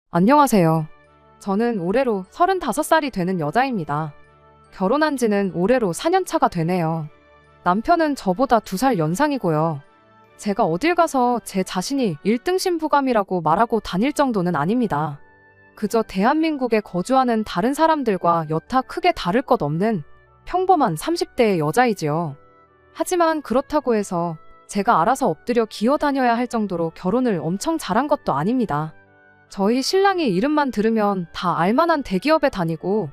안녕하세요. 저는 올해로 35살이 되는 여자입니다. 결혼한 지는 올해로 4년 차가 되네요. 남편은 저보다 2살 연상이고요. 제가 어딜 가서 제 자신이 1등 신부감이라고 말하고 다닐 정도는 아닙니다. 그저 대한민국에 거주하는 다른 사람들과 여타 크게 다를 것 없는 평범한 30대의 여자이지요. 하지만 그렇다고 해서 제가 알아서 엎드려 기어 다녀야 할 정도로 결혼을 엄청 잘한 것도 아닙니다. 저희 신랑이 이름만 들으면 다 알만한 대기업에 다니고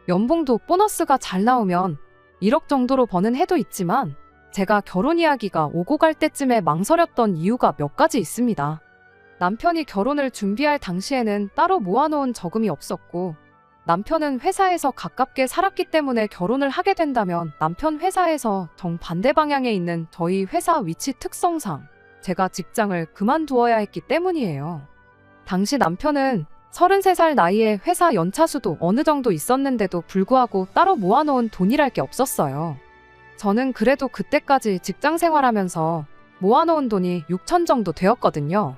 연봉도 보너스가 잘 나오면 1억 정도로 버는 해도 있지만 제가 결혼 이야기가 오고 갈 때쯤에 망설였던 이유가 몇 가지 있습니다. 남편이 결혼을 준비할 당시에는 따로 모아놓은 저금이 없었고 남편은 회사에서 가깝게 살았기 때문에 결혼을 하게 된다면 남편 회사에서 정반대 방향에 있는 저희 회사 위치 특성상 제가 직장을 그만두어야 했기 때문이에요. 당시 남편은 33살 나이에 회사 연차수도 어느 정도 있었는데도 불구하고 따로 모아놓은 돈이랄 게 없었어요. 저는 그래도 그때까지 직장 생활하면서 모아놓은 돈이 6천 정도 되었거든요.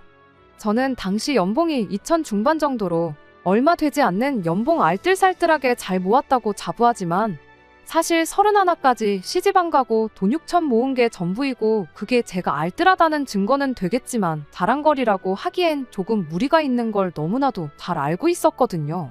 저는 당시 연봉이 2천 중반 정도로 얼마 되지 않는 연봉 알뜰살뜰하게 잘 모았다고 자부하지만 사실 31까지 시집 안 가고 돈 6천 모은 게 전부이고 그게 제가 알뜰하다는 증거는 되겠지만 자랑거리라고 하기엔 조금 무리가 있는 걸 너무나도 잘 알고 있었거든요.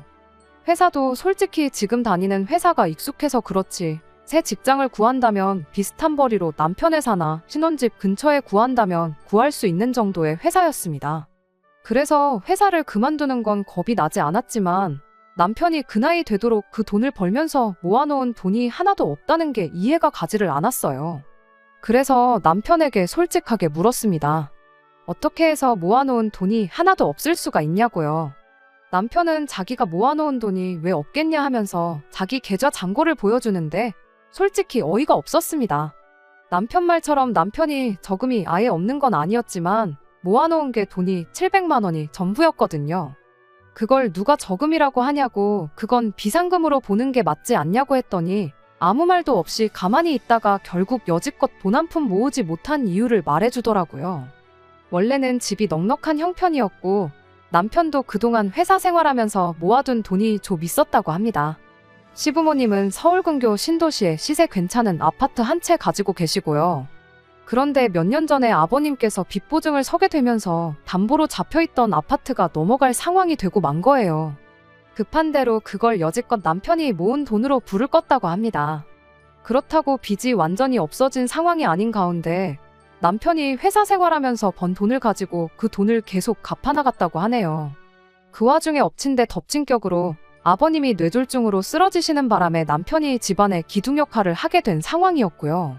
회사도 솔직히 지금 다니는 회사가 익숙해서 그렇지 새 직장을 구한다면 비슷한 벌이로 남편 회사나 신혼집 근처에 구한다면 구할 수 있는 정도의 회사였습니다. 그래서 회사를 그만두는 건 겁이 나지 않았지만 남편이 그 나이 되도록 그 돈을 벌면서 모아놓은 돈이 하나도 없다는 게 이해가 가지를 않았어요. 그래서 남편에게 솔직하게 물었습니다. 어떻게 해서 모아놓은 돈이 하나도 없을 수가 있냐고요. 남편은 자기가 모아놓은 돈이 왜 없겠냐 하면서 자기 계좌 잔고를 보여주는데 솔직히 어이가 없었습니다. 남편 말처럼 남편이 저금이 아예 없는 건 아니었지만 모아놓은 게 돈이 700만 원이 전부였거든요. 그걸 누가 저금이라고 하냐고 그건 비상금으로 보는 게 맞지 않냐고 했더니 아무 말도 없이 가만히 있다가 결국 여지껏 돈 한 푼 모으지 못한 이유를 말해주더라고요. 원래는 집이 넉넉한 형편이었고 남편도 그동안 회사 생활하면서 모아둔 돈이 좀 있었다고 합니다. 시부모님은 서울 근교 신도시에 시세 괜찮은 아파트 한 채 가지고 계시고요. 그런데 몇 년 전에 아버님께서 빚 보증을 서게 되면서 담보로 잡혀있던 아파트가 넘어갈 상황이 되고 만 거예요. 급한 대로 그걸 여지껏 남편이 모은 돈으로 불을 껐다고 합니다. 그렇다고 빚이 완전히 없어진 상황이 아닌 가운데 남편이 회사 생활하면서 번 돈을 가지고 그 돈을 계속 갚아나갔다고 하네요. 그 와중에 엎친 데 덮친 격으로 아버님이 뇌졸중으로 쓰러지시는 바람에 남편이 집안의 기둥 역할을 하게 된 상황이었고요.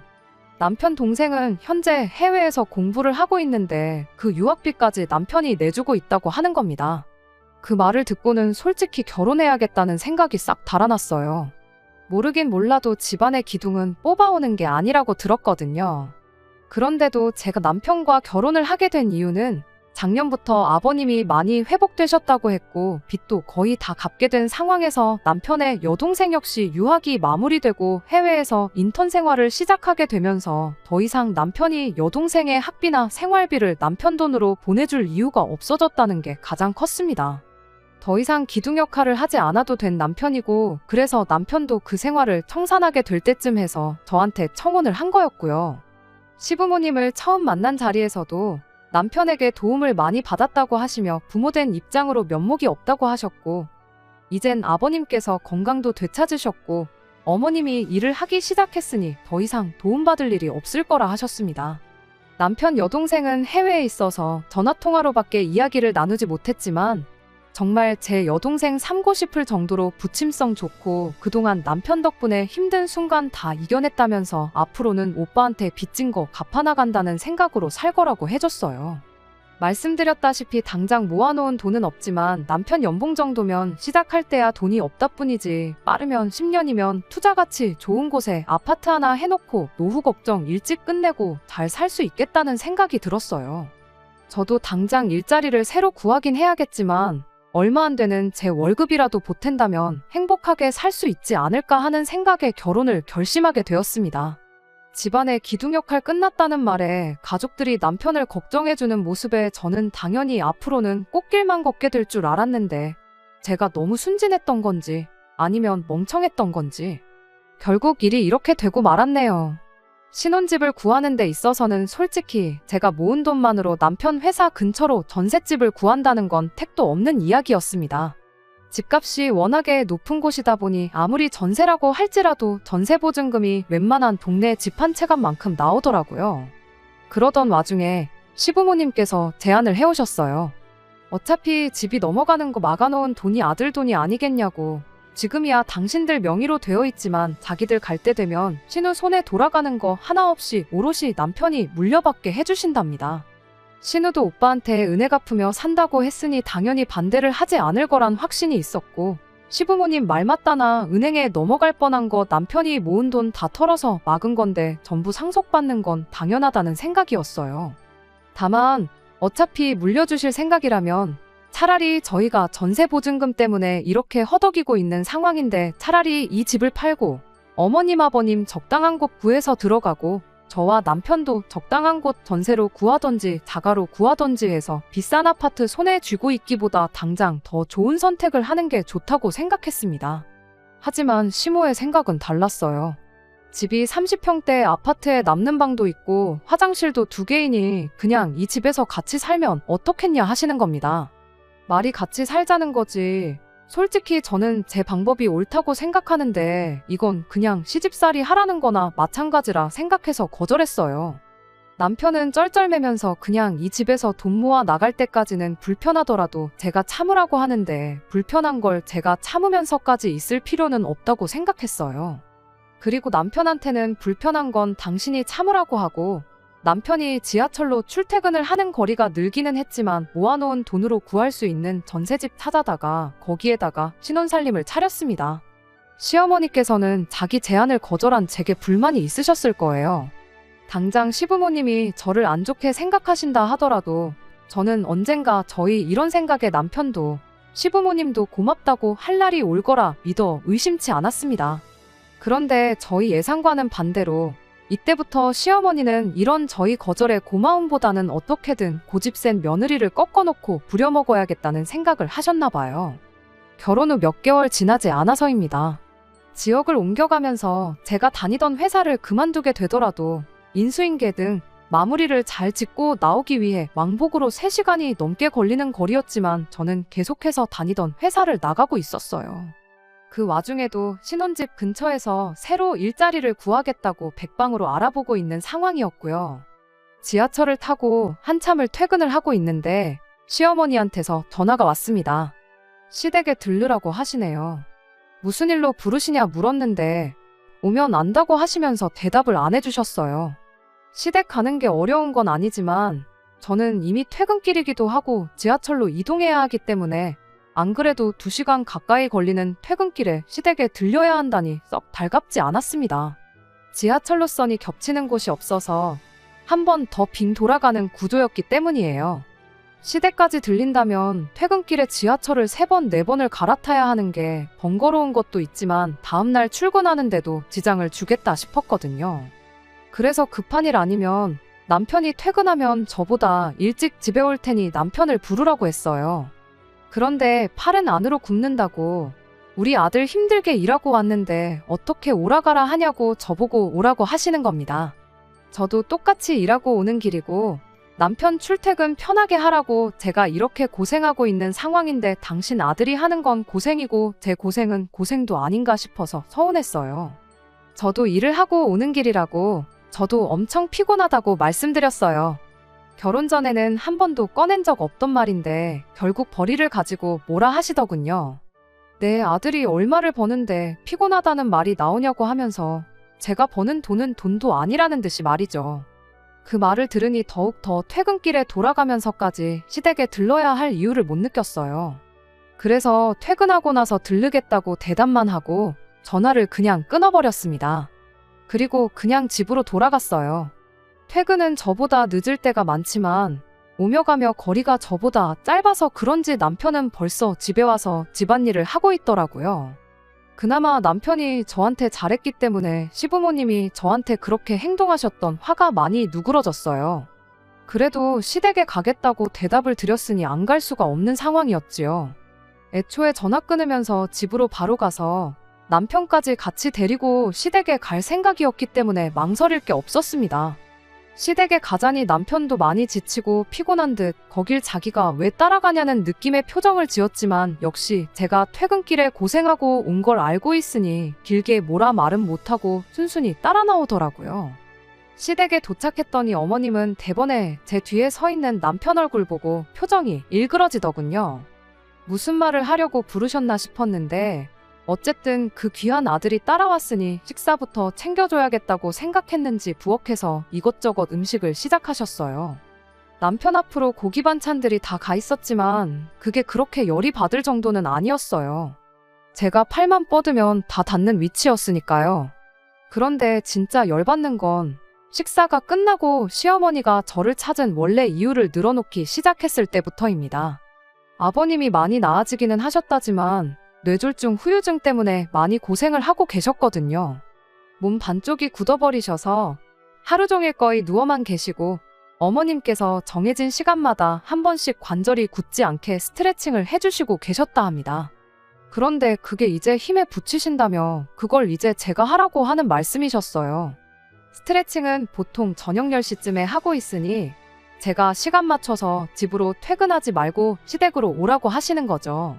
남편 동생은 현재 해외에서 공부를 하고 있는데 그 유학비까지 남편이 내주고 있다고 하는 겁니다. 그 말을 듣고는 솔직히 결혼해야겠다는 생각이 싹 달아났어요. 모르긴 몰라도 집안의 기둥은 뽑아오는 게 아니라고 들었거든요. 그런데도 제가 남편과 결혼을 하게 된 이유는 작년부터 아버님이 많이 회복되셨다고 했고 빚도 거의 다 갚게 된 상황에서 남편의 여동생 역시 유학이 마무리되고 해외에서 인턴 생활을 시작하게 되면서 더 이상 남편이 여동생의 학비나 생활비를 남편 돈으로 보내줄 이유가 없어졌다는 게 가장 컸습니다. 더 이상 기둥 역할을 하지 않아도 된 남편이고 그래서 남편도 그 생활을 청산하게 될 때쯤 해서 저한테 청혼을 한 거였고요. 시부모님을 처음 만난 자리에서도 남편에게 도움을 많이 받았다고 하시며 부모된 입장으로 면목이 없다고 하셨고 이젠 아버님께서 건강도 되찾으셨고 어머님이 일을 하기 시작했으니 더 이상 도움받을 일이 없을 거라 하셨습니다. 남편 여동생은 해외에 있어서 전화통화로밖에 이야기를 나누지 못했지만 정말 제 여동생 삼고 싶을 정도로 부침성 좋고 그동안 남편 덕분에 힘든 순간 다 이겨냈다면서 앞으로는 오빠한테 빚진 거 갚아나간다는 생각으로 살 거라고 해줬어요. 말씀드렸다시피 당장 모아놓은 돈은 없지만 남편 연봉 정도면 시작할 때야 돈이 없다 뿐이지 빠르면 10년이면 투자가치 좋은 곳에 아파트 하나 해놓고 노후 걱정 일찍 끝내고 잘 살 수 있겠다는 생각이 들었어요. 저도 당장 일자리를 새로 구하긴 해야겠지만 얼마 안 되는 제 월급이라도 보탠다면 행복하게 살 수 있지 않을까 하는 생각에 결혼을 결심하게 되었습니다. 집안의 기둥 역할 끝났다는 말에 가족들이 남편을 걱정해주는 모습에 저는 당연히 앞으로는 꽃길만 걷게 될 줄 알았는데 제가 너무 순진했던 건지 아니면 멍청했던 건지 결국 일이 이렇게 되고 말았네요. 신혼집을 구하는 데 있어서는 솔직히 제가 모은 돈만으로 남편 회사 근처로 전셋집을 구한다는 건 택도 없는 이야기였습니다. 집값이 워낙에 높은 곳이다 보니 아무리 전세라고 할지라도 전세보증금이 웬만한 동네 집 한 채값만큼 나오더라고요. 그러던 와중에 시부모님께서 제안을 해오셨어요. 어차피 집이 넘어가는 거 막아놓은 돈이 아들 돈이 아니겠냐고. 지금이야 당신들 명의로 되어 있지만 자기들 갈 때 되면 신우 손에 돌아가는 거 하나 없이 오롯이 남편이 물려받게 해주신답니다. 신우도 오빠한테 은혜 갚으며 산다고 했으니 당연히 반대를 하지 않을 거란 확신이 있었고 시부모님 말 맞다나 은행에 넘어갈 뻔한 거 남편이 모은 돈 다 털어서 막은 건데 전부 상속받는 건 당연하다는 생각이었어요. 다만 어차피 물려주실 생각이라면 차라리 저희가 전세보증금 때문에 이렇게 허덕이고 있는 상황인데 차라리 이 집을 팔고 어머님 아버님 적당한 곳 구해서 들어가고 저와 남편도 적당한 곳 전세로 구하던지 자가로 구하던지 해서 비싼 아파트 손에 쥐고 있기보다 당장 더 좋은 선택을 하는 게 좋다고 생각했습니다. 하지만 시모의 생각은 달랐어요. 집이 30평대 아파트에 남는 방도 있고 화장실도 2개이니 그냥 이 집에서 같이 살면 어떻겠냐 하시는 겁니다. 말이 같이 살자는 거지. 솔직히 저는 제 방법이 옳다고 생각하는데 이건 그냥 시집살이 하라는 거나 마찬가지라 생각해서 거절했어요. 남편은 쩔쩔매면서 그냥 이 집에서 돈 모아 나갈 때까지는 불편하더라도 제가 참으라고 하는데 불편한 걸 제가 참으면서까지 있을 필요는 없다고 생각했어요. 그리고 남편한테는 불편한 건 당신이 참으라고 하고 남편이 지하철로 출퇴근을 하는 거리가 늘기는 했지만 모아놓은 돈으로 구할 수 있는 전세집 찾아다가 거기에다가 신혼살림을 차렸습니다. 시어머니께서는 자기 제안을 거절한 제게 불만이 있으셨을 거예요. 당장 시부모님이 저를 안 좋게 생각하신다 하더라도 저는 언젠가 저희 이런 생각에 남편도 시부모님도 고맙다고 할 날이 올 거라 믿어 의심치 않았습니다. 그런데 저희 예상과는 반대로 이때부터 시어머니는 이런 저희 거절의 고마움보다는 어떻게든 고집센 며느리를 꺾어놓고 부려먹어야겠다는 생각을 하셨나 봐요. 결혼 후 몇 개월 지나지 않아서입니다. 지역을 옮겨가면서 제가 다니던 회사를 그만두게 되더라도 인수인계 등 마무리를 잘 짓고 나오기 위해 왕복으로 3시간이 넘게 걸리는 거리였지만 저는 계속해서 다니던 회사를 나가고 있었어요. 그 와중에도 신혼집 근처에서 새로 일자리를 구하겠다고 백방으로 알아보고 있는 상황이었고요. 지하철을 타고 한참을 퇴근을 하고 있는데 시어머니한테서 전화가 왔습니다. 시댁에 들르라고 하시네요. 무슨 일로 부르시냐 물었는데 오면 안다고 하시면서 대답을 안 해주셨어요. 시댁 가는 게 어려운 건 아니지만 저는 이미 퇴근길이기도 하고 지하철로 이동해야 하기 때문에 안 그래도 2시간 가까이 걸리는 퇴근길에 시댁에 들려야 한다니 썩 달갑지 않았습니다. 지하철 노선이 겹치는 곳이 없어서 한 번 더 빙 돌아가는 구조였기 때문이에요. 시댁까지 들린다면 퇴근길에 지하철을 3번, 4번을 갈아타야 하는 게 번거로운 것도 있지만 다음날 출근하는데도 지장을 주겠다 싶었거든요. 그래서 급한 일 아니면 남편이 퇴근하면 저보다 일찍 집에 올 테니 남편을 부르라고 했어요. 그런데 팔은 안으로 굽는다고 우리 아들 힘들게 일하고 왔는데 어떻게 오라가라 하냐고 저보고 오라고 하시는 겁니다. 저도 똑같이 일하고 오는 길이고 남편 출퇴근 편하게 하라고 제가 이렇게 고생하고 있는 상황인데 당신 아들이 하는 건 고생이고 제 고생은 고생도 아닌가 싶어서 서운했어요. 저도 일을 하고 오는 길이라고 저도 엄청 피곤하다고 말씀드렸어요. 결혼 전에는 한 번도 꺼낸 적 없던 말인데 결국 벌이를 가지고 뭐라 하시더군요. 내 아들이 얼마를 버는데 피곤하다는 말이 나오냐고 하면서 제가 버는 돈은 돈도 아니라는 듯이 말이죠. 그 말을 들으니 더욱 더 퇴근길에 돌아가면서까지 시댁에 들러야 할 이유를 못 느꼈어요. 그래서 퇴근하고 나서 들르겠다고 대답만 하고 전화를 그냥 끊어버렸습니다. 그리고 그냥 집으로 돌아갔어요. 퇴근은 저보다 늦을 때가 많지만 오며 가며 거리가 저보다 짧아서 그런지 남편은 벌써 집에 와서 집안일을 하고 있더라고요. 그나마 남편이 저한테 잘했기 때문에 시부모님이 저한테 그렇게 행동하셨던 화가 많이 누그러졌어요. 그래도 시댁에 가겠다고 대답을 드렸으니 안 갈 수가 없는 상황이었지요. 애초에 전화 끊으면서 집으로 바로 가서 남편까지 같이 데리고 시댁에 갈 생각이었기 때문에 망설일 게 없었습니다. 시댁에 가자니 남편도 많이 지치고 피곤한 듯 거길 자기가 왜 따라가냐는 느낌의 표정을 지었지만 역시 제가 퇴근길에 고생하고 온 걸 알고 있으니 길게 뭐라 말은 못하고 순순히 따라 나오더라고요. 시댁에 도착했더니 어머님은 대번에 제 뒤에 서 있는 남편 얼굴 보고 표정이 일그러지더군요. 무슨 말을 하려고 부르셨나 싶었는데 어쨌든 그 귀한 아들이 따라왔으니 식사부터 챙겨줘야겠다고 생각했는지 부엌에서 이것저것 음식을 시작하셨어요. 남편 앞으로 고기 반찬들이 다 가 있었지만 그게 그렇게 열이 받을 정도는 아니었어요. 제가 팔만 뻗으면 다 닿는 위치였으니까요. 그런데 진짜 열받는 건 식사가 끝나고 시어머니가 저를 찾은 원래 이유를 늘어놓기 시작했을 때부터입니다. 아버님이 많이 나아지기는 하셨다지만 뇌졸중 후유증 때문에 많이 고생을 하고 계셨거든요. 몸 반쪽이 굳어버리셔서 하루 종일 거의 누워만 계시고 어머님께서 정해진 시간마다 한 번씩 관절이 굳지 않게 스트레칭을 해주시고 계셨다 합니다. 그런데 그게 이제 힘에 부치신다며 그걸 이제 제가 하라고 하는 말씀이셨어요. 스트레칭은 보통 저녁 10시쯤에 하고 있으니 제가 시간 맞춰서 집으로 퇴근하지 말고 시댁으로 오라고 하시는 거죠.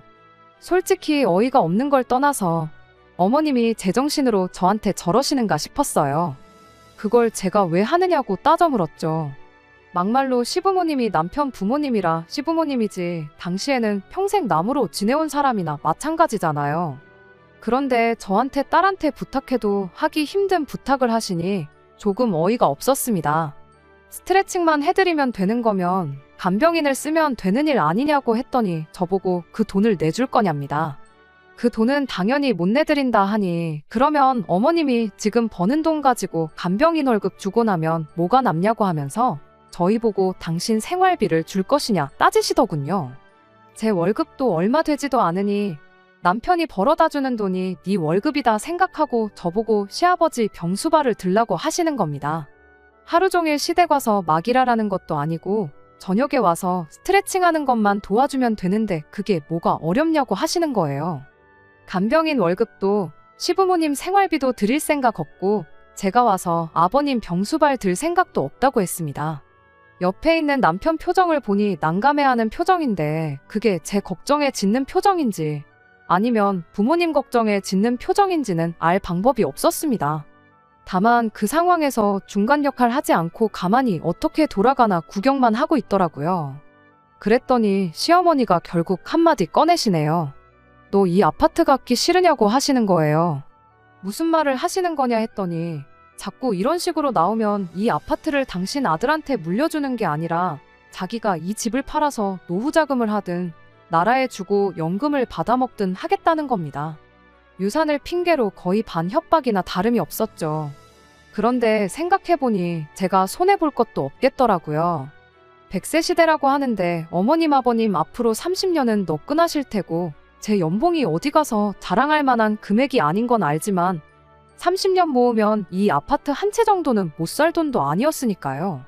솔직히 어이가 없는 걸 떠나서 어머님이 제정신으로 저한테 저러시는가 싶었어요. 그걸 제가 왜 하느냐고 따져 물었죠. 막말로 시부모님이 남편 부모님이라 시부모님이지 당시에는 평생 남으로 지내온 사람이나 마찬가지잖아요. 그런데 저한테 딸한테 부탁해도 하기 힘든 부탁을 하시니 조금 어이가 없었습니다. 스트레칭만 해드리면 되는 거면 간병인을 쓰면 되는 일 아니냐고 했더니 저보고 그 돈을 내줄 거냐입니다. 그 돈은 당연히 못 내드린다 하니 그러면 어머님이 지금 버는 돈 가지고 간병인 월급 주고 나면 뭐가 남냐고 하면서 저희 보고 당신 생활비를 줄 것이냐 따지시더군요. 제 월급도 얼마 되지도 않으니 남편이 벌어다 주는 돈이 네 월급이다 생각하고 저보고 시아버지 병수발을 들라고 하시는 겁니다. 하루 종일 시댁 와서 막 일하라는 것도 아니고 저녁에 와서 스트레칭하는 것만 도와주면 되는데 그게 뭐가 어렵냐고 하시는 거예요. 간병인 월급도 시부모님 생활비도 드릴 생각 없고 제가 와서 아버님 병수발 들 생각도 없다고 했습니다. 옆에 있는 남편 표정을 보니 난감해하는 표정인데 그게 제 걱정에 짓는 표정인지 아니면 부모님 걱정에 짓는 표정인지는 알 방법이 없었습니다. 다만 그 상황에서 중간 역할 하지 않고 가만히 어떻게 돌아가나 구경만 하고 있더라고요. 그랬더니 시어머니가 결국 한마디 꺼내시네요. 너 이 아파트 갖기 싫으냐고 하시는 거예요. 무슨 말을 하시는 거냐 했더니 자꾸 이런 식으로 나오면 이 아파트를 당신 아들한테 물려주는 게 아니라 자기가 이 집을 팔아서 노후 자금을 하든 나라에 주고 연금을 받아먹든 하겠다는 겁니다. 유산을 핑계로 거의 반협박이나 다름이 없었죠. 그런데 생각해보니 제가 손해볼 것도 없겠더라고요. 100세 시대라고 하는데 어머님 아버님 앞으로 30년은 너끈하실 테고 제 연봉이 어디 가서 자랑할 만한 금액이 아닌 건 알지만 30년 모으면 이 아파트 한 채 정도는 못 살 돈도 아니었으니까요.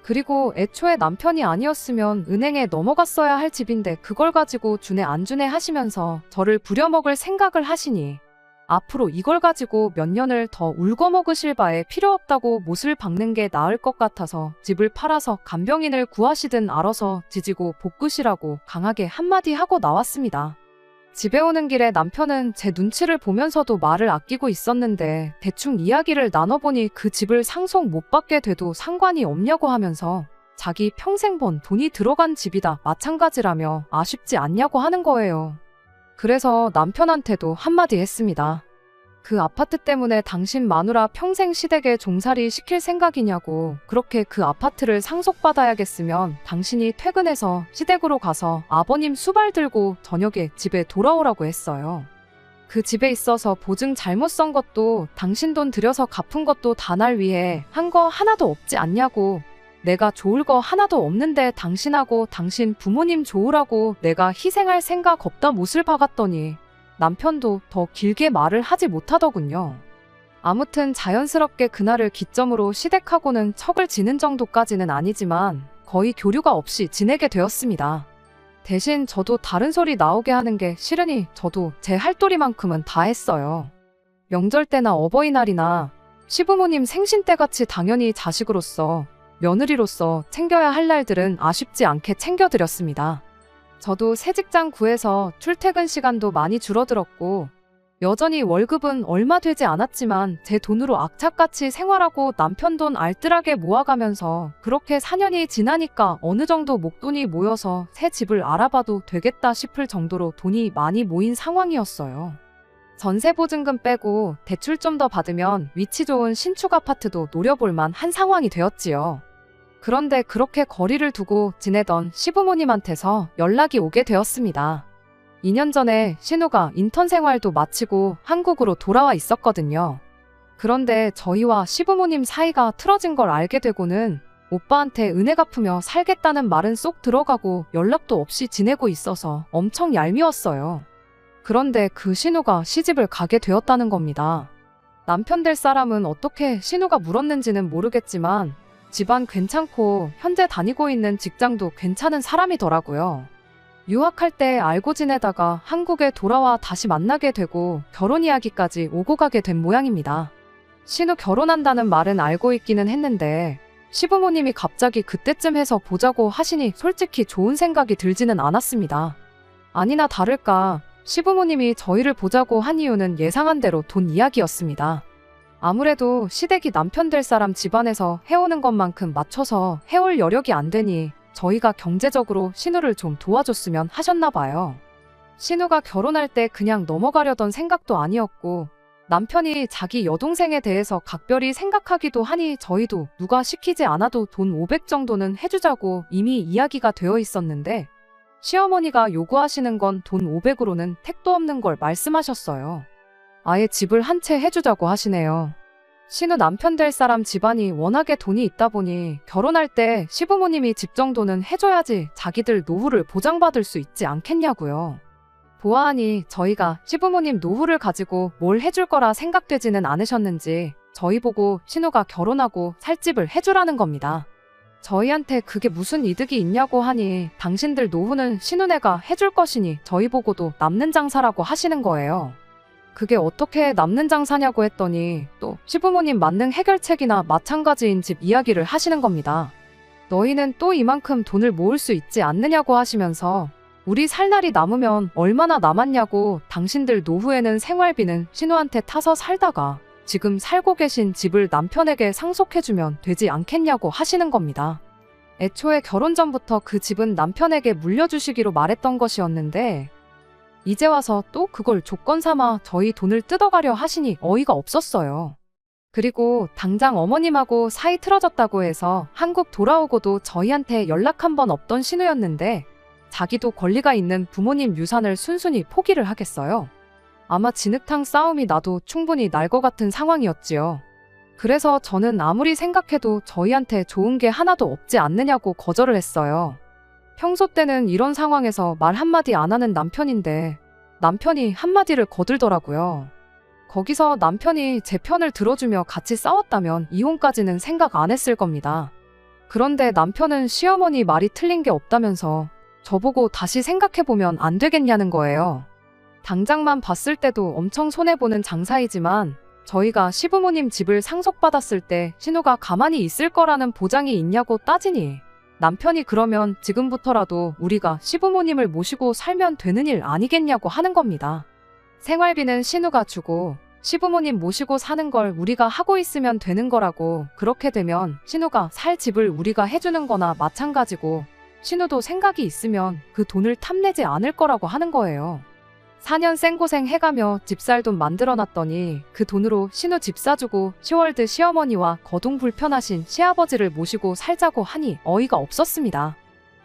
그리고 애초에 남편이 아니었으면 은행에 넘어갔어야 할 집인데 그걸 가지고 주네 안 주네 하시면서 저를 부려먹을 생각을 하시니 앞으로 이걸 가지고 몇 년을 더 울고 먹으실 바에 필요 없다고 못을 박는 게 나을 것 같아서 집을 팔아서 간병인을 구하시든 알아서 지지고 볶으시라고 강하게 한마디 하고 나왔습니다. 집에 오는 길에 남편은 제 눈치를 보면서도 말을 아끼고 있었는데 대충 이야기를 나눠보니 그 집을 상속 못 받게 돼도 상관이 없냐고 하면서 자기 평생 번 돈이 들어간 집이다 마찬가지라며 아쉽지 않냐고 하는 거예요. 그래서 남편한테도 한마디 했습니다. 그 아파트 때문에 당신 마누라 평생 시댁에 종살이 시킬 생각이냐고. 그렇게 그 아파트를 상속받아야겠으면 당신이 퇴근해서 시댁으로 가서 아버님 수발 들고 저녁에 집에 돌아오라고 했어요. 그 집에 있어서 보증 잘못 선 것도 당신 돈 들여서 갚은 것도 다 날 위해 한 거 하나도 없지 않냐고. 내가 좋을 거 하나도 없는데 당신하고 당신 부모님 좋으라고 내가 희생할 생각 없다 못을 박았더니 남편도 더 길게 말을 하지 못하더군요. 아무튼 자연스럽게 그날을 기점으로 시댁하고는 척을 지는 정도까지는 아니지만 거의 교류가 없이 지내게 되었습니다. 대신 저도 다른 소리 나오게 하는 게 싫으니 저도 제 할도리만큼은 다 했어요. 명절 때나 어버이날이나 시부모님 생신 때같이 당연히 자식으로서, 며느리로서 챙겨야 할 날들은 아쉽지 않게 챙겨드렸습니다. 저도 새 직장 구해서 출퇴근 시간도 많이 줄어들었고 여전히 월급은 얼마 되지 않았지만 제 돈으로 악착같이 생활하고 남편 돈 알뜰하게 모아가면서 그렇게 4년이 지나니까 어느 정도 목돈이 모여서 새 집을 알아봐도 되겠다 싶을 정도로 돈이 많이 모인 상황이었어요. 전세 보증금 빼고 대출 좀 더 받으면 위치 좋은 신축 아파트도 노려볼만 한 상황이 되었지요. 그런데 그렇게 거리를 두고 지내던 시부모님한테서 연락이 오게 되었습니다. 2년 전에 신우가 인턴 생활도 마치고 한국으로 돌아와 있었거든요. 그런데 저희와 시부모님 사이가 틀어진 걸 알게 되고는 오빠한테 은혜 갚으며 살겠다는 말은 쏙 들어가고 연락도 없이 지내고 있어서 엄청 얄미웠어요. 그런데 그 신우가 시집을 가게 되었다는 겁니다. 남편 될 사람은 어떻게 신우가 물었는지는 모르겠지만 집안 괜찮고 현재 다니고 있는 직장도 괜찮은 사람이더라고요. 유학할 때 알고 지내다가 한국에 돌아와 다시 만나게 되고 결혼 이야기까지 오고 가게 된 모양입니다. 신우 결혼한다는 말은 알고 있기는 했는데 시부모님이 갑자기 그때쯤 해서 보자고 하시니 솔직히 좋은 생각이 들지는 않았습니다. 아니나 다를까 시부모님이 저희를 보자고 한 이유는 예상한 대로 돈 이야기였습니다. 아무래도 시댁이 남편 될 사람 집안에서 해오는 것만큼 맞춰서 해올 여력이 안 되니 저희가 경제적으로 신우를 좀 도와줬으면 하셨나 봐요. 신우가 결혼할 때 그냥 넘어가려던 생각도 아니었고 남편이 자기 여동생에 대해서 각별히 생각하기도 하니 저희도 누가 시키지 않아도 돈 500 정도는 해주자고 이미 이야기가 되어 있었는데 시어머니가 요구하시는 건 돈 500으로는 택도 없는 걸 말씀하셨어요. 아예 집을 한 채 해주자고 하시네요. 신우 남편 될 사람 집안이 워낙에 돈이 있다 보니 결혼할 때 시부모님이 집 정도는 해줘야지 자기들 노후를 보장받을 수 있지 않겠냐고요. 보아하니 저희가 시부모님 노후를 가지고 뭘 해줄 거라 생각되지는 않으셨는지 저희 보고 신우가 결혼하고 살 집을 해주라는 겁니다. 저희한테 그게 무슨 이득이 있냐고 하니 당신들 노후는 신우네가 해줄 것이니 저희 보고도 남는 장사라고 하시는 거예요. 그게 어떻게 남는 장사냐고 했더니 또 시부모님 만능 해결책이나 마찬가지인 집 이야기를 하시는 겁니다. 너희는 또 이만큼 돈을 모을 수 있지 않느냐고 하시면서 우리 살 날이 남으면 얼마나 남았냐고 당신들 노후에는 생활비는 신우한테 타서 살다가 지금 살고 계신 집을 남편에게 상속해주면 되지 않겠냐고 하시는 겁니다. 애초에 결혼 전부터 그 집은 남편에게 물려주시기로 말했던 것이었는데 이제 와서 또 그걸 조건 삼아 저희 돈을 뜯어가려 하시니 어이가 없었어요. 그리고 당장 어머님하고 사이 틀어졌다고 해서 한국 돌아오고도 저희한테 연락 한 번 없던 신우였는데 자기도 권리가 있는 부모님 유산을 순순히 포기를 하겠어요. 아마 진흙탕 싸움이 나도 충분히 날 것 같은 상황이었지요. 그래서 저는 아무리 생각해도 저희한테 좋은 게 하나도 없지 않느냐고 거절을 했어요. 평소 때는 이런 상황에서 말 한마디 안 하는 남편인데 남편이 한마디를 거들더라고요. 거기서 남편이 제 편을 들어주며 같이 싸웠다면 이혼까지는 생각 안 했을 겁니다. 그런데 남편은 시어머니 말이 틀린 게 없다면서 저보고 다시 생각해보면 안 되겠냐는 거예요. 당장만 봤을 때도 엄청 손해보는 장사이지만 저희가 시부모님 집을 상속받았을 때 신우가 가만히 있을 거라는 보장이 있냐고 따지니 남편이 그러면 지금부터라도 우리가 시부모님을 모시고 살면 되는 일 아니겠냐고 하는 겁니다. 생활비는 신우가 주고 시부모님 모시고 사는 걸 우리가 하고 있으면 되는 거라고 그렇게 되면 신우가 살 집을 우리가 해주는 거나 마찬가지고 신우도 생각이 있으면 그 돈을 탐내지 않을 거라고 하는 거예요. 4년 생고생 해가며 집 살 돈 만들어놨더니 그 돈으로 신우 집 사주고 시월드 시어머니와 거동 불편하신 시아버지를 모시고 살자고 하니 어이가 없었습니다.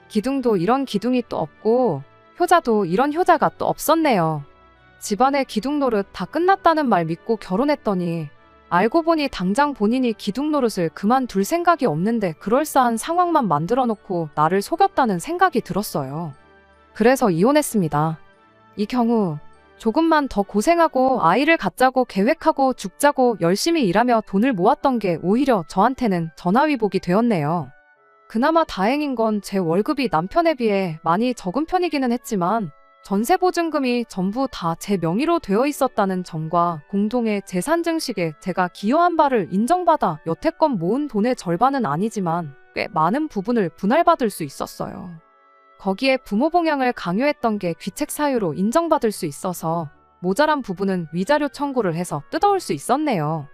기둥도 이런 기둥이 또 없고 효자도 이런 효자가 또 없었네요. 집안의 기둥 노릇 다 끝났다는 말 믿고 결혼했더니 알고 보니 당장 본인이 기둥 노릇을 그만둘 생각이 없는데 그럴싸한 상황만 만들어 놓고 나를 속였다는 생각이 들었어요. 그래서 이혼했습니다. 이 경우 조금만 더 고생하고 아이를 갖자고 계획하고 죽자고 열심히 일하며 돈을 모았던 게 오히려 저한테는 전화위복이 되었네요. 그나마 다행인 건 제 월급이 남편에 비해 많이 적은 편이기는 했지만 전세보증금이 전부 다 제 명의로 되어 있었다는 점과 공동의 재산 증식에 제가 기여한 바를 인정받아 여태껏 모은 돈의 절반은 아니지만 꽤 많은 부분을 분할받을 수 있었어요. 거기에 부모 봉양을 강요했던 게 귀책 사유로 인정받을 수 있어서 모자란 부분은 위자료 청구를 해서 뜯어올 수 있었네요.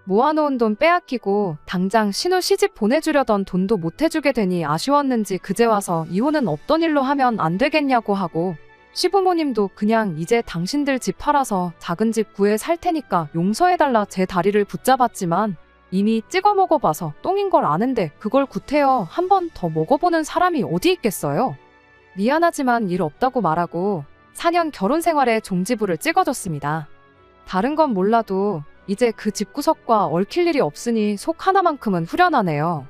모아놓은 돈 빼앗기고 당장 신우 시집 보내주려던 돈도 못 해주게 되니 아쉬웠는지 그제 와서 이혼은 없던 일로 하면 안 되겠냐고 하고 시부모님도 그냥 이제 당신들 집 팔아서 작은 집 구해 살 테니까 용서해달라 제 다리를 붙잡았지만 이미 찍어 먹어봐서 똥인 걸 아는데 그걸 구태여 한 번 더 먹어보는 사람이 어디 있겠어요? 미안하지만 일 없다고 말하고 4년 결혼 생활에 종지부를 찍어줬습니다. 다른 건 몰라도 이제 그 집구석과 얽힐 일이 없으니 속 하나만큼은 후련하네요.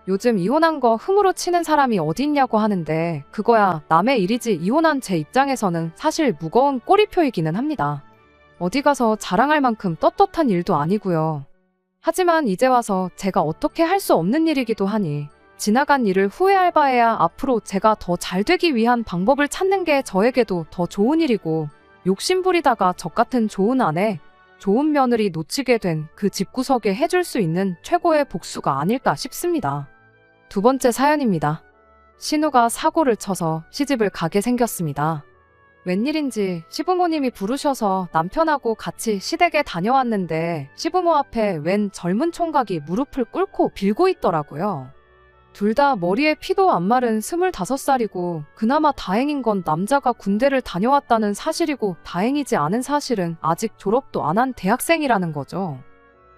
요즘 이혼한 거 흠으로 치는 사람이 어디 있냐고 하는데 그거야 남의 일이지 이혼한 제 입장에서는 사실 무거운 꼬리표이기는 합니다. 어디 가서 자랑할 만큼 떳떳한 일도 아니고요. 하지만 이제 와서 제가 어떻게 할 수 없는 일이기도 하니 지나간 일을 후회할 바에야 앞으로 제가 더 잘 되기 위한 방법을 찾는 게 저에게도 더 좋은 일이고 욕심부리다가 저같은 좋은 아내, 좋은 며느리 놓치게 된 그 집구석에 해줄 수 있는 최고의 복수가 아닐까 싶습니다. 두 번째 사연입니다. 신우가 사고를 쳐서 시집을 가게 생겼습니다. 웬일인지 시부모님이 부르셔서 남편하고 같이 시댁에 다녀왔는데 시부모 앞에 웬 젊은 총각이 무릎을 꿇고 빌고 있더라고요. 둘 다 머리에 피도 안 마른 25살이고 그나마 다행인 건 남자가 군대를 다녀왔다는 사실이고 다행이지 않은 사실은 아직 졸업도 안 한 대학생이라는 거죠.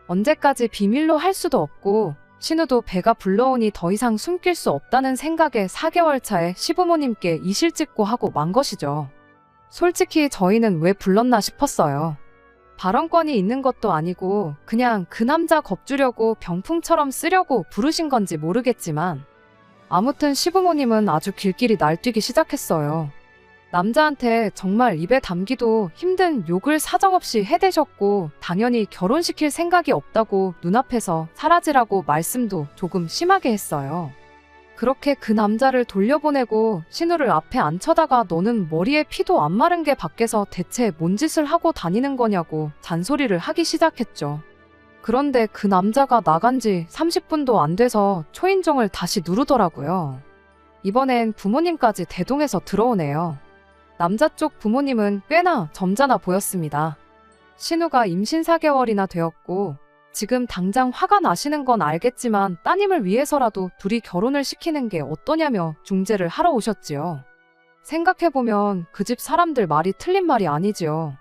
언제까지 비밀로 할 수도 없고 신우도 배가 불러오니 더 이상 숨길 수 없다는 생각에 4개월 차에 시부모님께 이실 찍고 하고 만 것이죠. 솔직히 저희는 왜 불렀나 싶었어요. 발언권이 있는 것도 아니고 그냥 그 남자 겁주려고 병풍처럼 쓰려고 부르신 건지 모르겠지만 아무튼 시부모님은 아주 길길이 날뛰기 시작했어요. 남자한테 정말 입에 담기도 힘든 욕을 사정없이 해대셨고 당연히 결혼시킬 생각이 없다고 눈앞에서 사라지라고 말씀도 조금 심하게 했어요. 그렇게 그 남자를 돌려보내고 신우를 앞에 앉혀다가 너는 머리에 피도 안 마른 게 밖에서 대체 뭔 짓을 하고 다니는 거냐고 잔소리를 하기 시작했죠. 그런데 그 남자가 나간 지 30분도 안 돼서 초인종을 다시 누르더라고요. 이번엔 부모님까지 대동해서 들어오네요. 남자 쪽 부모님은 꽤나 점잖아 보였습니다. 신우가 임신 4개월이나 되었고 지금 당장 화가 나시는 건 알겠지만 따님을 위해서라도 둘이 결혼을 시키는 게 어떠냐며 중재를 하러 오셨지요. 생각해보면 그 집 사람들 말이 틀린 말이 아니지요.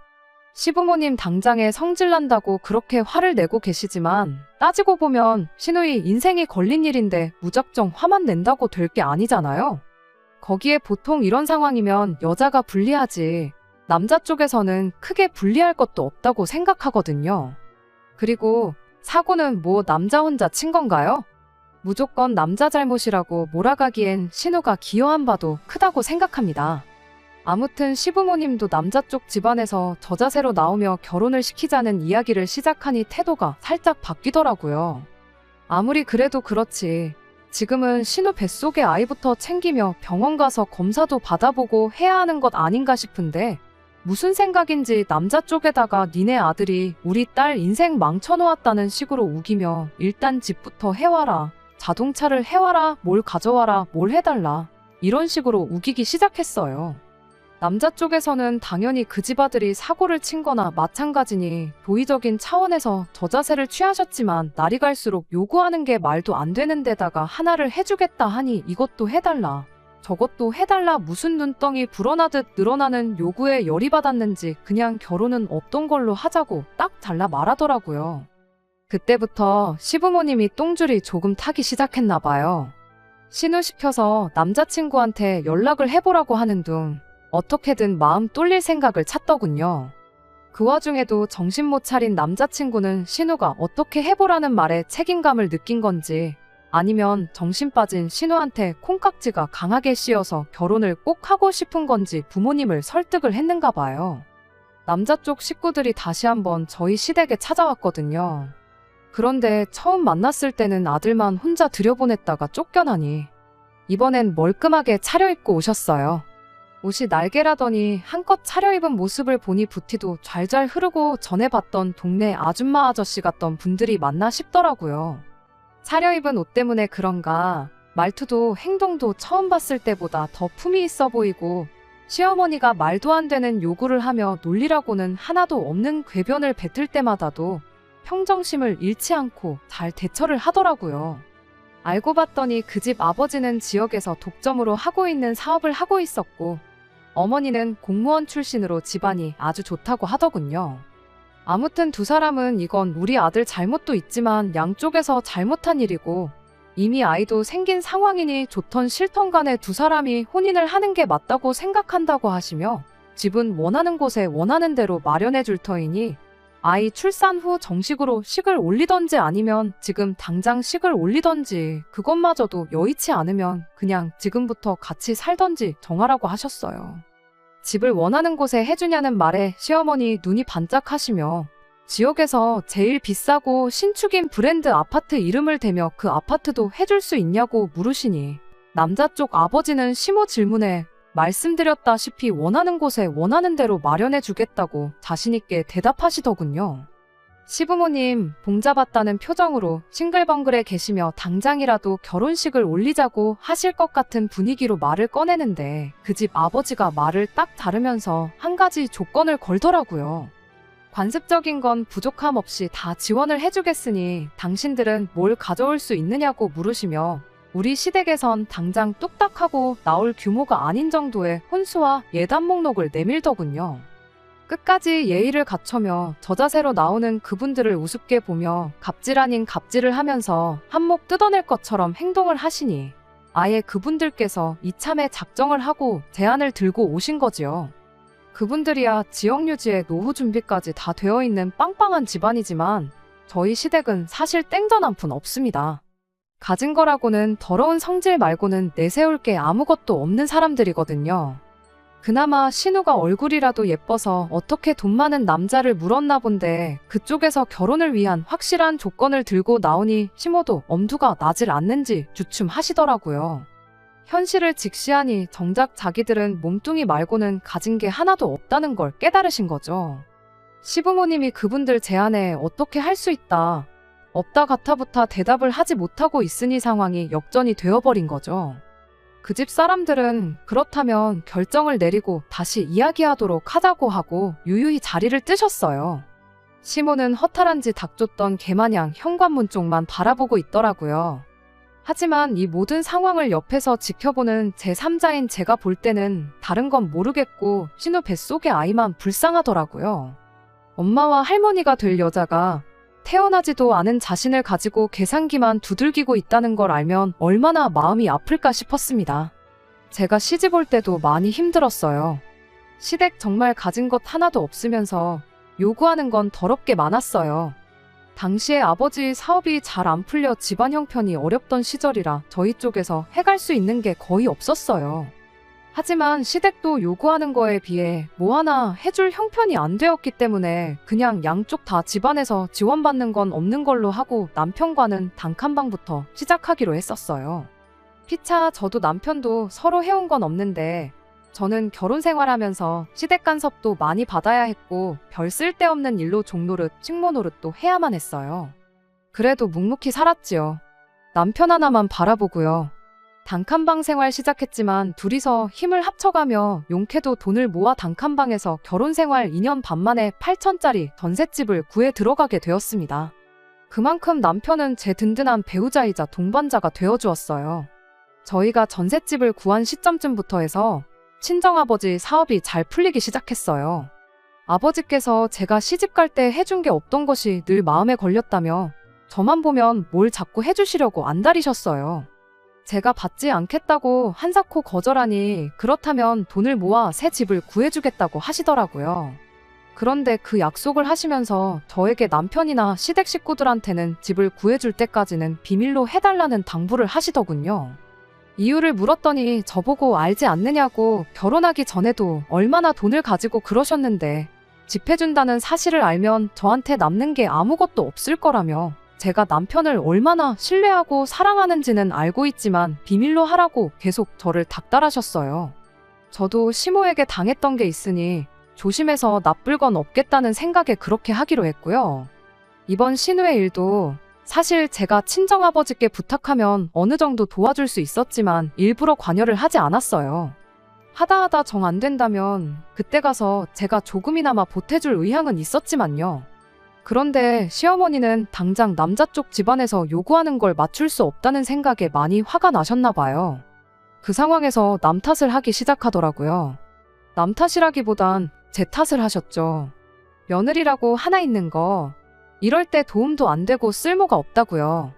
시부모님 당장에 성질난다고 그렇게 화를 내고 계시지만 따지고 보면 신우이 인생이 걸린 일인데 무작정 화만 낸다고 될 게 아니잖아요. 거기에 보통 이런 상황이면 여자가 불리하지 남자 쪽에서는 크게 불리할 것도 없다고 생각하거든요. 그리고 사고는 뭐 남자 혼자 친 건가요? 무조건 남자 잘못이라고 몰아가기엔 신우가 기여한 바도 크다고 생각합니다. 아무튼 시부모님도 남자 쪽 집안에서 저자세로 나오며 결혼을 시키자는 이야기를 시작하니 태도가 살짝 바뀌더라고요. 아무리 그래도 그렇지 지금은 신우 뱃속의 아이부터 챙기며 병원 가서 검사도 받아보고 해야 하는 것 아닌가 싶은데 무슨 생각인지 남자 쪽에다가 니네 아들이 우리 딸 인생 망쳐놓았다는 식으로 우기며 일단 집부터 해와라, 자동차를 해와라, 뭘 가져와라, 뭘 해달라 이런 식으로 우기기 시작했어요. 남자 쪽에서는 당연히 그 집 아들이 사고를 친 거나 마찬가지니 도의적인 차원에서 저자세를 취하셨지만 날이 갈수록 요구하는 게 말도 안 되는 데다가 하나를 해주겠다 하니 이것도 해달라, 저것도 해달라 무슨 눈덩이 불어나듯 늘어나는 요구에 열이 받았는지 그냥 결혼은 없던 걸로 하자고 딱 잘라 말하더라고요. 그때부터 시부모님이 똥줄이 조금 타기 시작했나 봐요. 신우시켜서 남자친구한테 연락을 해보라고 하는 둥 어떻게든 마음 뚫릴 생각을 찾더군요. 그 와중에도 정신 못 차린 남자친구는 신우가 어떻게 해보라는 말에 책임감을 느낀 건지 아니면 정신 빠진 신우한테 콩깍지가 강하게 씌어서 결혼을 꼭 하고 싶은 건지 부모님을 설득을 했는가 봐요. 남자 쪽 식구들이 다시 한번 저희 시댁에 찾아왔거든요. 그런데 처음 만났을 때는 아들만 혼자 들여보냈다가 쫓겨나니 이번엔 멀끔하게 차려입고 오셨어요. 옷이 날개라더니 한껏 차려입은 모습을 보니 부티도 잘잘 흐르고 전에 봤던 동네 아줌마 아저씨 같던 분들이 맞나 싶더라고요. 차려입은 옷 때문에 그런가 말투도 행동도 처음 봤을 때보다 더 품이 있어 보이고 시어머니가 말도 안 되는 요구를 하며 놀리라고는 하나도 없는 궤변을 뱉을 때마다도 평정심을 잃지 않고 잘 대처를 하더라고요. 알고 봤더니 그 집 아버지는 지역에서 독점으로 하고 있는 사업을 하고 있었고 어머니는 공무원 출신으로 집안이 아주 좋다고 하더군요. 아무튼 두 사람은 이건 우리 아들 잘못도 있지만 양쪽에서 잘못한 일이고 이미 아이도 생긴 상황이니 좋던 싫던 간에 두 사람이 혼인을 하는 게 맞다고 생각한다고 하시며 집은 원하는 곳에 원하는 대로 마련해 줄 터이니 아이 출산 후 정식으로 식을 올리던지 아니면 지금 당장 식을 올리던지 그것마저도 여의치 않으면 그냥 지금부터 같이 살던지 정하라고 하셨어요. 집을 원하는 곳에 해주냐는 말에 시어머니 눈이 반짝하시며 지역에서 제일 비싸고 신축인 브랜드 아파트 이름을 대며 그 아파트도 해줄 수 있냐고 물으시니 남자 쪽 아버지는 시모 질문에 말씀드렸다시피 원하는 곳에 원하는 대로 마련해 주겠다고 자신있게 대답하시더군요. 시부모님 봉잡았다는 표정으로 싱글벙글해 계시며 당장이라도 결혼식을 올리자고 하실 것 같은 분위기로 말을 꺼내는데 그 집 아버지가 말을 딱 자르면서 한 가지 조건을 걸더라고요. 관습적인 건 부족함 없이 다 지원을 해주겠으니 당신들은 뭘 가져올 수 있느냐고 물으시며 우리 시댁에선 당장 뚝딱하고 나올 규모가 아닌 정도의 혼수와 예단 목록을 내밀더군요. 끝까지 예의를 갖춰며 저자세로 나오는 그분들을 우습게 보며 갑질 아닌 갑질을 하면서 한몫 뜯어낼 것처럼 행동을 하시니 아예 그분들께서 이참에 작정을 하고 제안을 들고 오신 거지요. 그분들이야 지역 유지에 노후 준비까지 다 되어 있는 빵빵한 집안이지만 저희 시댁은 사실 땡전 한 푼 없습니다. 가진 거라고는 더러운 성질 말고는 내세울 게 아무것도 없는 사람들이거든요. 그나마 신우가 얼굴이라도 예뻐서 어떻게 돈 많은 남자를 물었나 본데 그쪽에서 결혼을 위한 확실한 조건을 들고 나오니 시모도 엄두가 나질 않는지 주춤하시더라고요. 현실을 직시하니 정작 자기들은 몸뚱이 말고는 가진 게 하나도 없다는 걸 깨달으신 거죠. 시부모님이 그분들 제안에 어떻게 할 수 있다, 없다 같아부터 대답을 하지 못하고 있으니 상황이 역전이 되어버린 거죠. 그 집 사람들은 그렇다면 결정을 내리고 다시 이야기하도록 하자고 하고 유유히 자리를 뜨셨어요. 시모는 허탈한지 닥쳤던 개마냥 현관문 쪽만 바라보고 있더라고요. 하지만 이 모든 상황을 옆에서 지켜보는 제3자인 제가 볼 때는 다른 건 모르겠고 신우 뱃속의 아이만 불쌍하더라고요. 엄마와 할머니가 될 여자가 태어나지도 않은 자신을 가지고 계산기만 두들기고 있다는 걸 알면 얼마나 마음이 아플까 싶었습니다. 제가 시집 올 때도 많이 힘들었어요. 시댁 정말 가진 것 하나도 없으면서 요구하는 건 더럽게 많았어요. 당시에 아버지 사업이 잘 안 풀려 집안 형편이 어렵던 시절이라 저희 쪽에서 해갈 수 있는 게 거의 없었어요. 하지만 시댁도 요구하는 거에 비해 뭐 하나 해줄 형편이 안 되었기 때문에 그냥 양쪽 다 집안에서 지원받는 건 없는 걸로 하고 남편과는 단칸방부터 시작하기로 했었어요. 피차 저도 남편도 서로 해온 건 없는데 저는 결혼 생활하면서 시댁 간섭도 많이 받아야 했고 별 쓸데없는 일로 종노릇, 식모노릇도 해야만 했어요. 그래도 묵묵히 살았지요. 남편 하나만 바라보고요. 단칸방 생활 시작했지만 둘이서 힘을 합쳐가며 용케도 돈을 모아 단칸방에서 결혼 생활 2년 반 만에 8천짜리 전셋집을 구해 들어가게 되었습니다. 그만큼 남편은 제 든든한 배우자이자 동반자가 되어주었어요. 저희가 전셋집을 구한 시점쯤부터 해서 친정아버지 사업이 잘 풀리기 시작했어요. 아버지께서 제가 시집갈 때 해준 게 없던 것이 늘 마음에 걸렸다며 저만 보면 뭘 자꾸 해주시려고 안달이셨어요. 제가 받지 않겠다고 한사코 거절하니 그렇다면 돈을 모아 새 집을 구해주겠다고 하시더라고요. 그런데 그 약속을 하시면서 저에게 남편이나 시댁 식구들한테는 집을 구해줄 때까지는 비밀로 해달라는 당부를 하시더군요. 이유를 물었더니 저보고 알지 않느냐고 결혼하기 전에도 얼마나 돈을 가지고 그러셨는데 집 해준다는 사실을 알면 저한테 남는 게 아무것도 없을 거라며 제가 남편을 얼마나 신뢰하고 사랑하는지는 알고 있지만 비밀로 하라고 계속 저를 닥달하셨어요. 저도 시모에게 당했던 게 있으니 조심해서 나쁠 건 없겠다는 생각에 그렇게 하기로 했고요. 이번 신우의 일도 사실 제가 친정아버지께 부탁하면 어느 정도 도와줄 수 있었지만 일부러 관여를 하지 않았어요. 하다 정 안 된다면 그때 가서 제가 조금이나마 보태줄 의향은 있었지만요. 그런데 시어머니는 당장 남자 쪽 집안에서 요구하는 걸 맞출 수 없다는 생각에 많이 화가 나셨나 봐요. 그 상황에서 남 탓을 하기 시작하더라고요. 남 탓이라기보단 제 탓을 하셨죠. 며느리라고 하나 있는 거 이럴 때 도움도 안 되고 쓸모가 없다고요.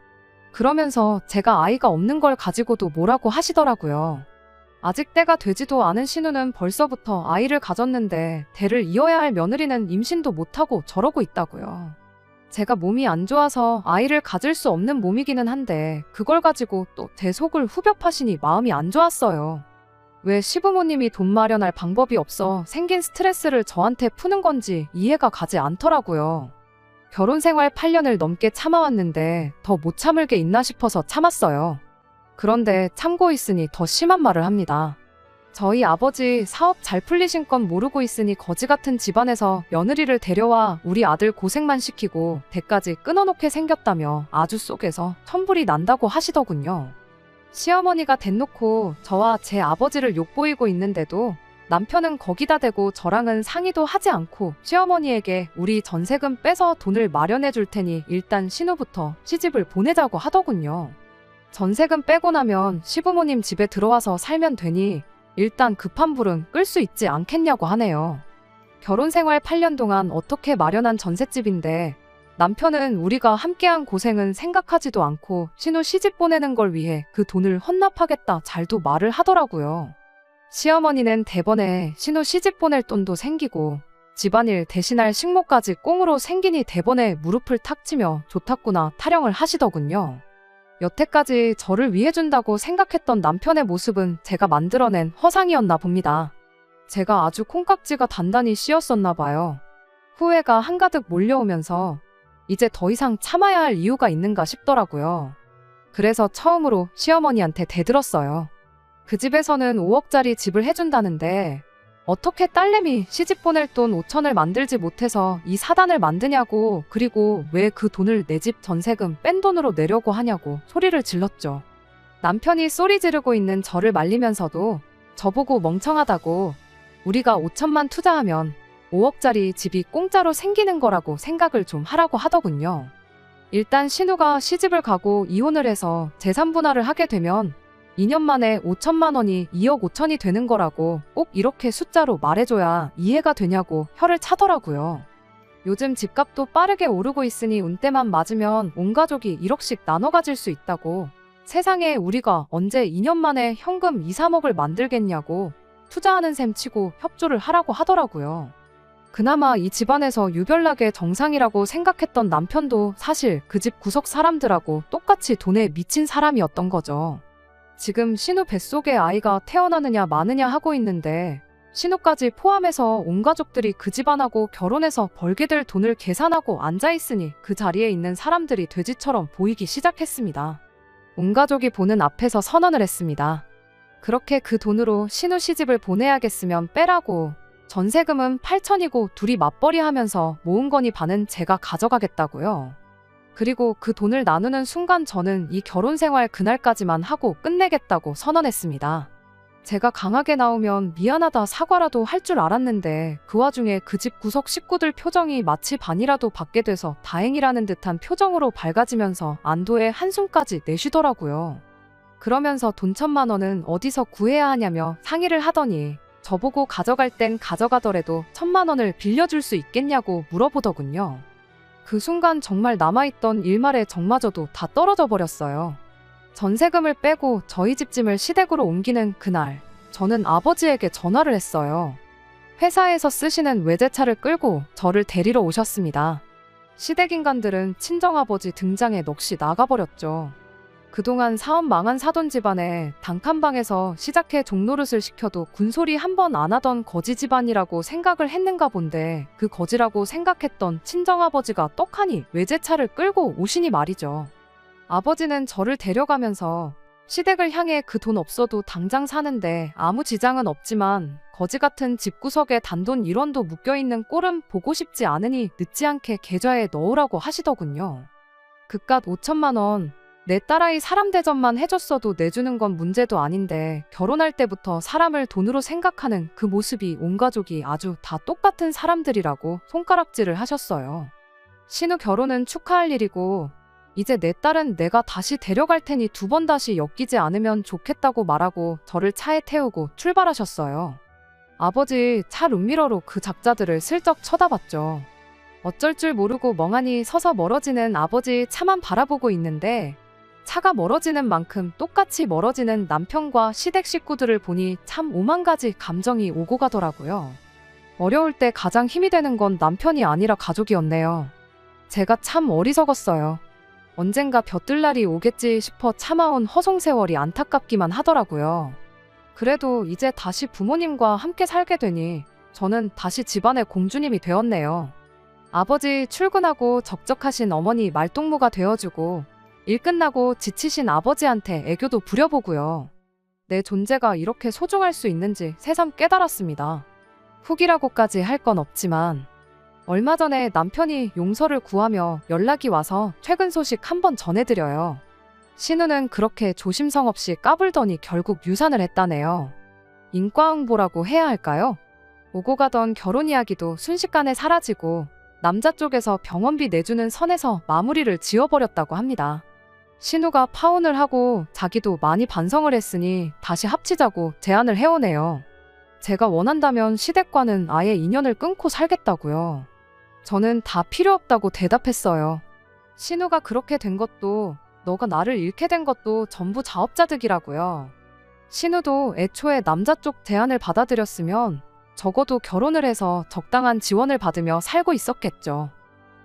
그러면서 제가 아이가 없는 걸 가지고도 뭐라고 하시더라고요. 아직 때가 되지도 않은 신우는 벌써부터 아이를 가졌는데 대를 이어야 할 며느리는 임신도 못하고 저러고 있다고요. 제가 몸이 안 좋아서 아이를 가질 수 없는 몸이기는 한데 그걸 가지고 또 제 속을 후벼 파시니 마음이 안 좋았어요. 왜 시부모님이 돈 마련할 방법이 없어 생긴 스트레스를 저한테 푸는 건지 이해가 가지 않더라고요. 결혼 생활 8년을 넘게 참아왔는데 더 못 참을 게 있나 싶어서 참았어요. 그런데 참고 있으니 더 심한 말을 합니다. 저희 아버지 사업 잘 풀리신 건 모르고 있으니 거지 같은 집안에서 며느리를 데려와 우리 아들 고생만 시키고 대까지 끊어놓게 생겼다며 아주 속에서 천불이 난다고 하시더군요. 시어머니가 대놓고 저와 제 아버지를 욕보이고 있는데도 남편은 거기다 대고 저랑은 상의도 하지 않고 시어머니에게 우리 전세금 빼서 돈을 마련해 줄 테니 일단 신우부터 시집을 보내자고 하더군요. 전세금 빼고 나면 시부모님 집에 들어와서 살면 되니 일단 급한 불은 끌 수 있지 않겠냐고 하네요. 결혼 생활 8년 동안 어떻게 마련한 전셋집인데 남편은 우리가 함께한 고생은 생각하지도 않고 신우 시집 보내는 걸 위해 그 돈을 헌납하겠다 잘도 말을 하더라고요. 시어머니는 대번에 신우 시집 보낼 돈도 생기고 집안일 대신할 식모까지 꽁으로 생기니 대번에 무릎을 탁 치며 좋다구나 타령을 하시더군요. 여태까지 저를 위해준다고 생각했던 남편의 모습은 제가 만들어낸 허상이었나 봅니다. 제가 아주 콩깍지가 단단히 씌었었나 봐요. 후회가 한가득 몰려오면서 이제 더 이상 참아야 할 이유가 있는가 싶더라고요. 그래서 처음으로 시어머니한테 대들었어요. 그 집에서는 5억짜리 집을 해준다는데 어떻게 딸내미 시집 보낼 돈 5천을 만들지 못해서 이 사단을 만드냐고, 그리고 왜 그 돈을 내 집 전세금 뺀 돈으로 내려고 하냐고 소리를 질렀죠. 남편이 소리 지르고 있는 저를 말리면서도 저보고 멍청하다고 우리가 5천만 투자하면 5억짜리 집이 공짜로 생기는 거라고 생각을 좀 하라고 하더군요. 일단 신우가 시집을 가고 이혼을 해서 재산 분할을 하게 되면 2년 만에 5천만 원이 2억 5천이 되는 거라고 꼭 이렇게 숫자로 말해줘야 이해가 되냐고 혀를 차더라고요. 요즘 집값도 빠르게 오르고 있으니 운때만 맞으면 온 가족이 1억씩 나눠 가질 수 있다고, 세상에 우리가 언제 2년 만에 현금 2, 3억을 만들겠냐고 투자하는 셈 치고 협조를 하라고 하더라고요. 그나마 이 집안에서 유별나게 정상이라고 생각했던 남편도 사실 그 집 구석 사람들하고 똑같이 돈에 미친 사람이었던 거죠. 지금 신우 뱃속에 아이가 태어나느냐 마느냐 하고 있는데 신우까지 포함해서 온 가족들이 그 집안하고 결혼해서 벌게 될 돈을 계산하고 앉아있으니 그 자리에 있는 사람들이 돼지처럼 보이기 시작했습니다. 온 가족이 보는 앞에서 선언을 했습니다. 그렇게 그 돈으로 신우 시집을 보내야겠으면 빼라고, 전세금은 8천이고 둘이 맞벌이 하면서 모은 거니 반은 제가 가져가겠다고요. 그리고 그 돈을 나누는 순간 저는 이 결혼 생활 그날까지만 하고 끝내겠다고 선언했습니다. 제가 강하게 나오면 미안하다 사과라도 할 줄 알았는데 그 와중에 그 집 구석 식구들 표정이 마치 반이라도 받게 돼서 다행이라는 듯한 표정으로 밝아지면서 안도의 한숨까지 내쉬더라고요. 그러면서 돈 1,000만 원은 어디서 구해야 하냐며 상의를 하더니 저보고 가져갈 땐 가져가더라도 1,000만 원을 빌려줄 수 있겠냐고 물어보더군요. 그 순간 정말 남아있던 일말의 정마저도 다 떨어져 버렸어요. 전세금을 빼고 저희 집 짐을 시댁으로 옮기는 그날, 저는 아버지에게 전화를 했어요. 회사에서 쓰시는 외제차를 끌고 저를 데리러 오셨습니다. 시댁 인간들은 친정아버지 등장에 넋이 나가버렸죠. 그동안 사업 망한 사돈 집안에 단칸방에서 시작해 종노릇을 시켜도 군소리 한 번 안 하던 거지 집안이라고 생각을 했는가 본데, 그 거지라고 생각했던 친정아버지가 떡하니 외제차를 끌고 오시니 말이죠. 아버지는 저를 데려가면서 시댁을 향해 그 돈 없어도 당장 사는데 아무 지장은 없지만 거지 같은 집구석에 단돈 1원도 묶여있는 꼴은 보고 싶지 않으니 늦지 않게 계좌에 넣으라고 하시더군요. 그깟 5천만 원, 내 딸아이 사람 대접만 해줬어도 내주는 건 문제도 아닌데 결혼할 때부터 사람을 돈으로 생각하는 그 모습이 온 가족이 아주 다 똑같은 사람들이라고 손가락질을 하셨어요. 신우 결혼은 축하할 일이고 이제 내 딸은 내가 다시 데려갈 테니 2번 다시 엮이지 않으면 좋겠다고 말하고 저를 차에 태우고 출발하셨어요. 아버지 차 룸미러로 그 작자들을 슬쩍 쳐다봤죠. 어쩔 줄 모르고 멍하니 서서 멀어지는 아버지 차만 바라보고 있는데 차가 멀어지는 만큼 똑같이 멀어지는 남편과 시댁 식구들을 보니 참 오만 가지 감정이 오고 가더라고요. 어려울 때 가장 힘이 되는 건 남편이 아니라 가족이었네요. 제가 참 어리석었어요. 언젠가 벼뜰 날이 오겠지 싶어 참아온 허송세월이 안타깝기만 하더라고요. 그래도 이제 다시 부모님과 함께 살게 되니 저는 다시 집안의 공주님이 되었네요. 아버지 출근하고 적적하신 어머니 말동무가 되어주고 일 끝나고 지치신 아버지한테 애교도 부려보고요. 내 존재가 이렇게 소중할 수 있는지 새삼 깨달았습니다. 후기라고까지 할 건 없지만 얼마 전에 남편이 용서를 구하며 연락이 와서 최근 소식 한번 전해드려요. 신우는 그렇게 조심성 없이 까불더니 결국 유산을 했다네요. 인과응보라고 해야 할까요? 오고 가던 결혼 이야기도 순식간에 사라지고 남자 쪽에서 병원비 내주는 선에서 마무리를 지어버렸다고 합니다. 신우가 파혼을 하고 자기도 많이 반성을 했으니 다시 합치자고 제안을 해오네요. 제가 원한다면 시댁과는 아예 인연을 끊고 살겠다고요. 저는 다 필요 없다고 대답했어요. 신우가 그렇게 된 것도 너가 나를 잃게 된 것도 전부 자업자득이라고요. 신우도 애초에 남자 쪽 제안을 받아들였으면 적어도 결혼을 해서 적당한 지원을 받으며 살고 있었겠죠.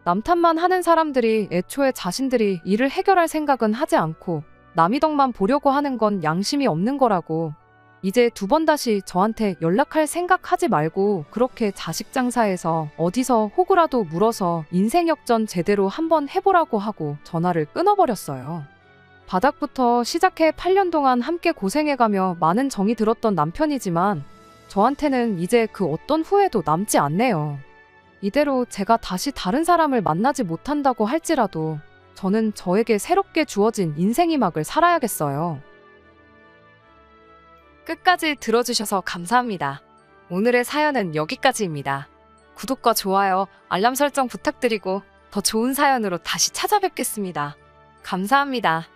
남 탓만 하는 사람들이 애초에 자신들이 일을 해결할 생각은 하지 않고 남의 덕만 보려고 하는 건 양심이 없는 거라고, 이제 2번 다시 저한테 연락할 생각하지 말고 그렇게 자식 장사해서 어디서 호구라도 물어서 인생 역전 제대로 한번 해보라고 하고 전화를 끊어버렸어요. 바닥부터 시작해 8년 동안 함께 고생해가며 많은 정이 들었던 남편이지만 저한테는 이제 그 어떤 후회도 남지 않네요. 이대로 제가 다시 다른 사람을 만나지 못한다고 할지라도 저는 저에게 새롭게 주어진 인생이막을 살아야겠어요. 끝까지 들어주셔서 감사합니다. 오늘의 사연은 여기까지입니다. 구독과 좋아요, 알람 설정 부탁드리고 더 좋은 사연으로 다시 찾아뵙겠습니다. 감사합니다.